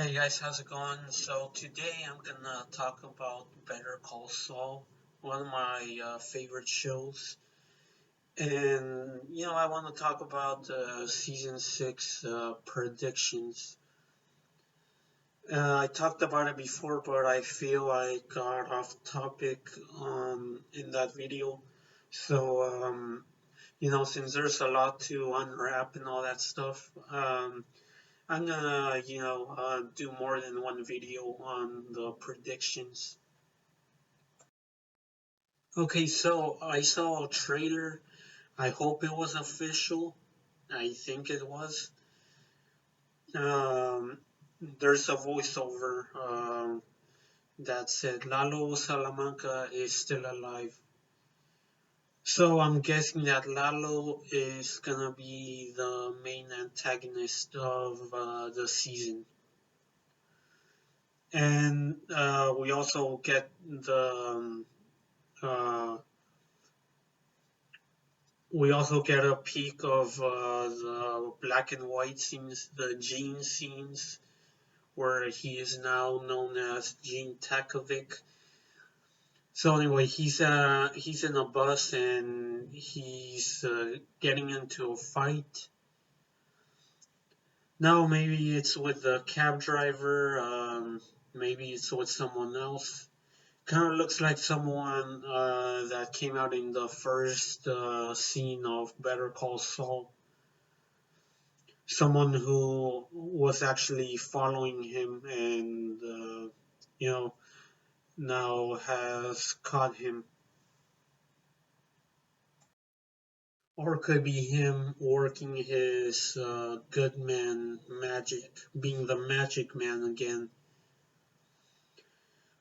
Hey guys, how's it going? So today I'm gonna talk about Better Call Saul, one of my favorite shows. And I want to talk about season 6 predictions. I talked about it before, but I feel I got off topic in that video. So, since there's a lot to unwrap and all that stuff, I'm gonna, do more than one video on the predictions. Okay, so I saw a trailer. I hope it was official. I think it was. Um, there's a voiceover that said Lalo Salamanca is still alive. So I'm guessing that Lalo is gonna be the main antagonist of the season. And we also get uh, a peek of the black and white scenes, the Gene scenes, where he is now known as Gene Takovic. So anyway, he's in a bus and he's getting into a fight. Now maybe it's with the cab driver, maybe it's with someone else. Kind of looks like someone that came out in the first scene of Better Call Saul. Someone who was actually following him and, you know, now has caught him. Or it could be him working his good man magic, being the magic man again.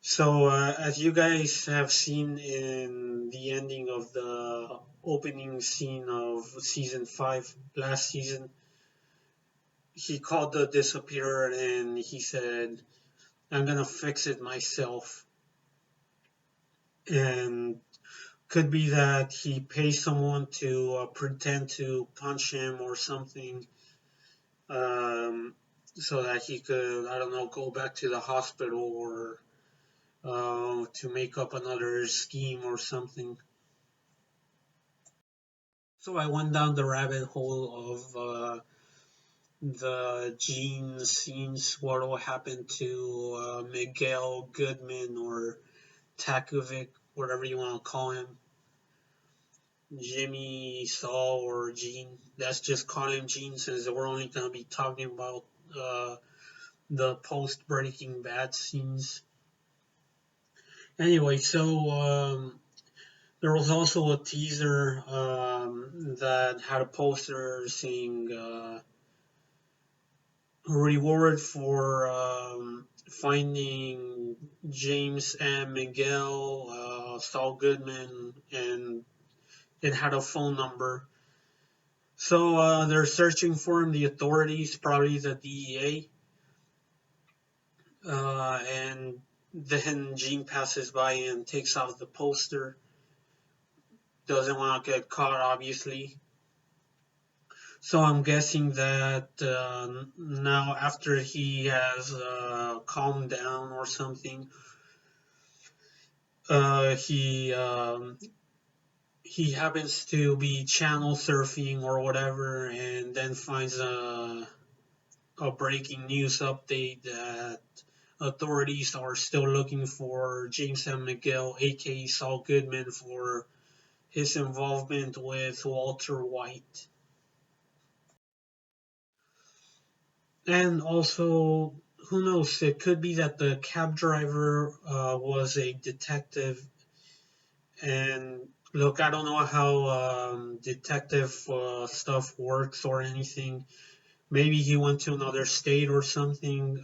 So, as you guys have seen in the ending of the opening scene of season 5 last season, he called the disappearer and he said, I'm gonna fix it myself. And could be that he pays someone to pretend to punch him or something, um, so that he could, I don't know, go back to the hospital or to make up another scheme or something. So I went down the rabbit hole of the Gene scenes, what will happen to Miguel Goodman or Takovic, whatever you want to call him. Jimmy, Saul, or Gene. Let's just call him Gene since we're only going to be talking about uh, the post Breaking Bad scenes. Anyway, so there was also a teaser that had a poster saying reward for finding James and Miguel, Saul Goodman, and it had a phone number. So they're searching for him, the authorities, probably the DEA, and then Gene passes by and takes off the poster. Doesn't want to get caught, obviously. So I'm guessing that now, after he has calmed down or something, he happens to be channel surfing or whatever, and then finds a breaking news update that authorities are still looking for James and Miguel, aka Saul Goodman, for his involvement with Walter White. And also, who knows? It could be that the cab driver was a detective. And look, I don't know how detective stuff works or anything. Maybe he went to another state or something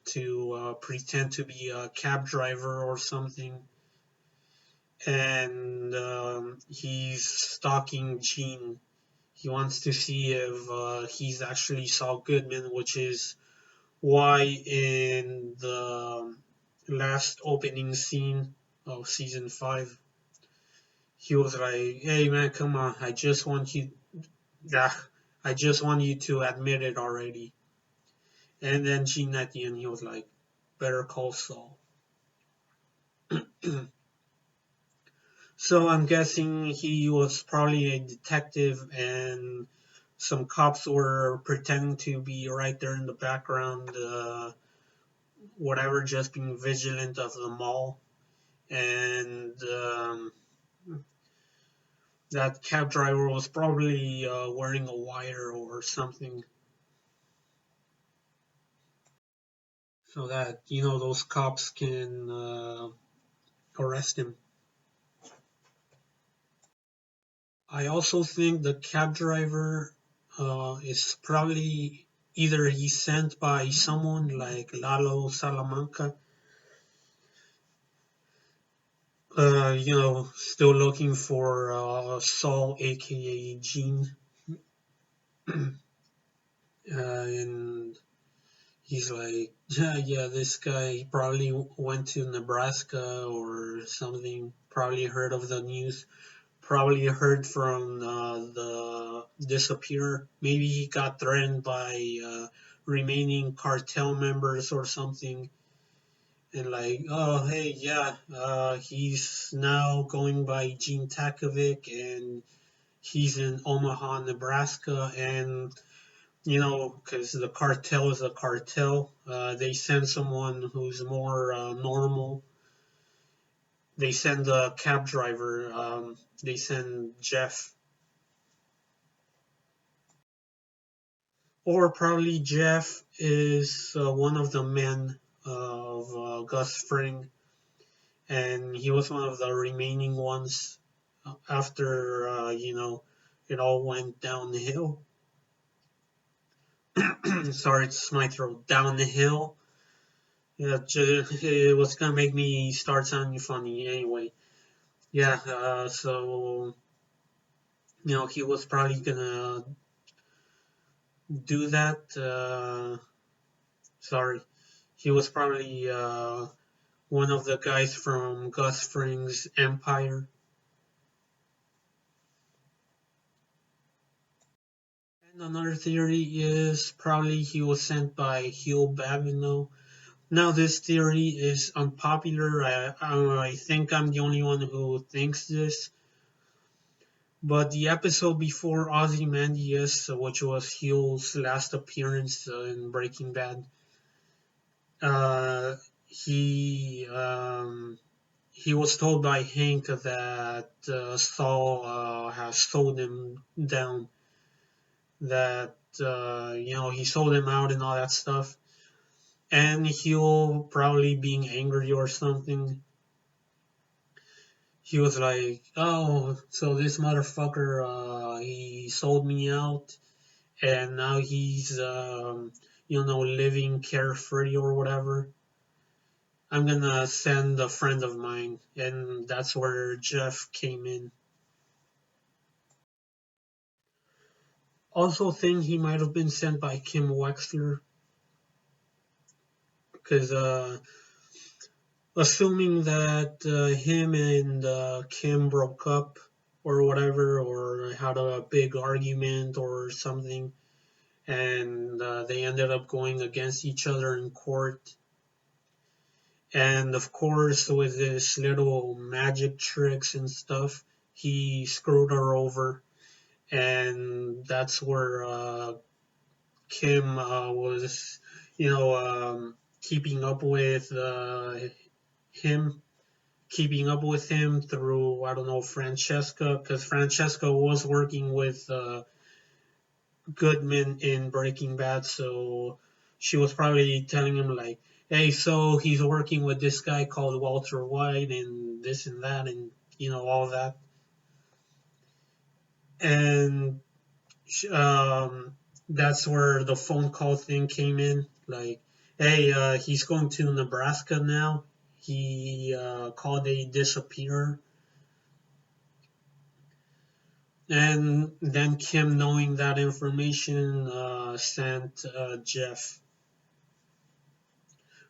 to pretend to be a cab driver or something. And he's stalking Gene. He wants to see if he's actually Saul Goodman, which is why in the last opening scene of season 5, he was like, "Hey man, come on! Yeah, I just want you to admit it already." And then Gene at the end, he was like, better call Saul. So I'm guessing he was probably a detective and some cops were pretending to be right there in the background, whatever, just being vigilant of the mall. And that cab driver was probably wearing a wire or something so that, those cops can arrest him. I also think the cab driver is probably either he's sent by someone like Lalo Salamanca, still looking for Saul, aka Gene, and he's like, yeah, yeah, this guy he probably went to Nebraska or something, probably heard of the news, probably heard from the disappear. Maybe he got threatened by remaining cartel members or something. And like, oh, hey, yeah, he's now going by Gene Takovic and he's in Omaha, Nebraska. And, because the cartel is a cartel, they send someone who's more normal. They send a cab driver. They send Jeff. Or probably Jeff is one of the men of Gus Fring, and he was one of the remaining ones after, it all went downhill. Sorry, it's my throat. Down the hill. Yeah, it was gonna make me start sounding funny anyway. Yeah, so, he was probably gonna do that. Sorry. He was probably one of the guys from Gus Fring's Empire. And another theory is probably he was sent by Hugh Babineau. Now, this theory is unpopular. I think I'm the only one who thinks this. But the episode before Ozymandias, which was Hugh's last appearance in Breaking Bad, uh, he he was told by Hank that Saul has sold him down, that he sold him out and all that stuff, and he'll probably being angry or something. He was like, "Oh, so this motherfucker, he sold me out, and now he's, living carefree or whatever. I'm gonna send a friend of mine," and that's where Jeff came in. Also think he might have been sent by Kim Wexler, because assuming that him and Kim broke up or whatever, or had a big argument or something, and they ended up going against each other in court. And of course, with his little magic tricks and stuff, he screwed her over. And that's where Kim was, keeping up with him, through, I don't know, Francesca, because Francesca was working with Goodman in Breaking Bad, so she was probably telling him like, "Hey, so he's working with this guy called Walter White and this and that and all that." And that's where the phone call thing came in. Like, "Hey, he's going to Nebraska now. He called a disappearer." And then Kim, knowing that information, sent Jeff.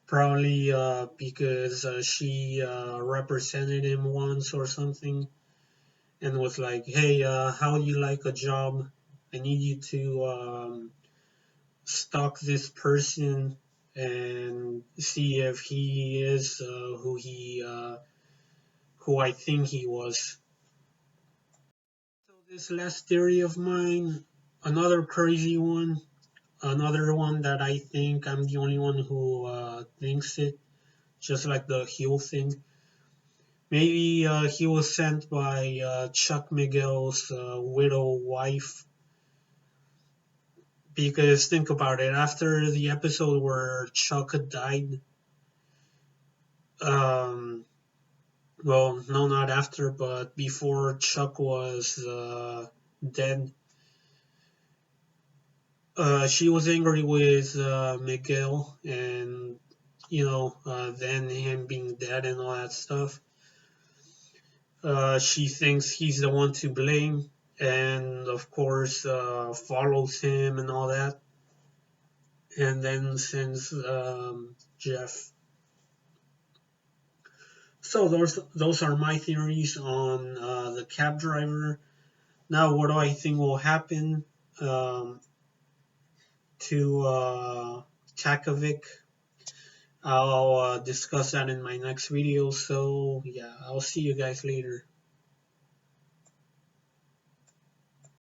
Probably because she represented him once or something and was like, "Hey, how do you like a job? I need you to stalk this person and see if he is who I think he was. So this last theory of mine, another crazy one, another one that I think I'm the only one who thinks it, just like the heel thing. Maybe he was sent by Chuck Miguel's widow wife. Because think about it, after the episode where Chuck had died, um, well, no, not after, but before Chuck was dead, she was angry with Miguel, and then him being dead and all that stuff. She thinks he's the one to blame, and of course follows him and all that, and then sends Jeff. So those are my theories on the cab driver. Now, what do I think will happen um, to Takovic? I'll discuss that in my next video. So yeah, I'll see you guys later.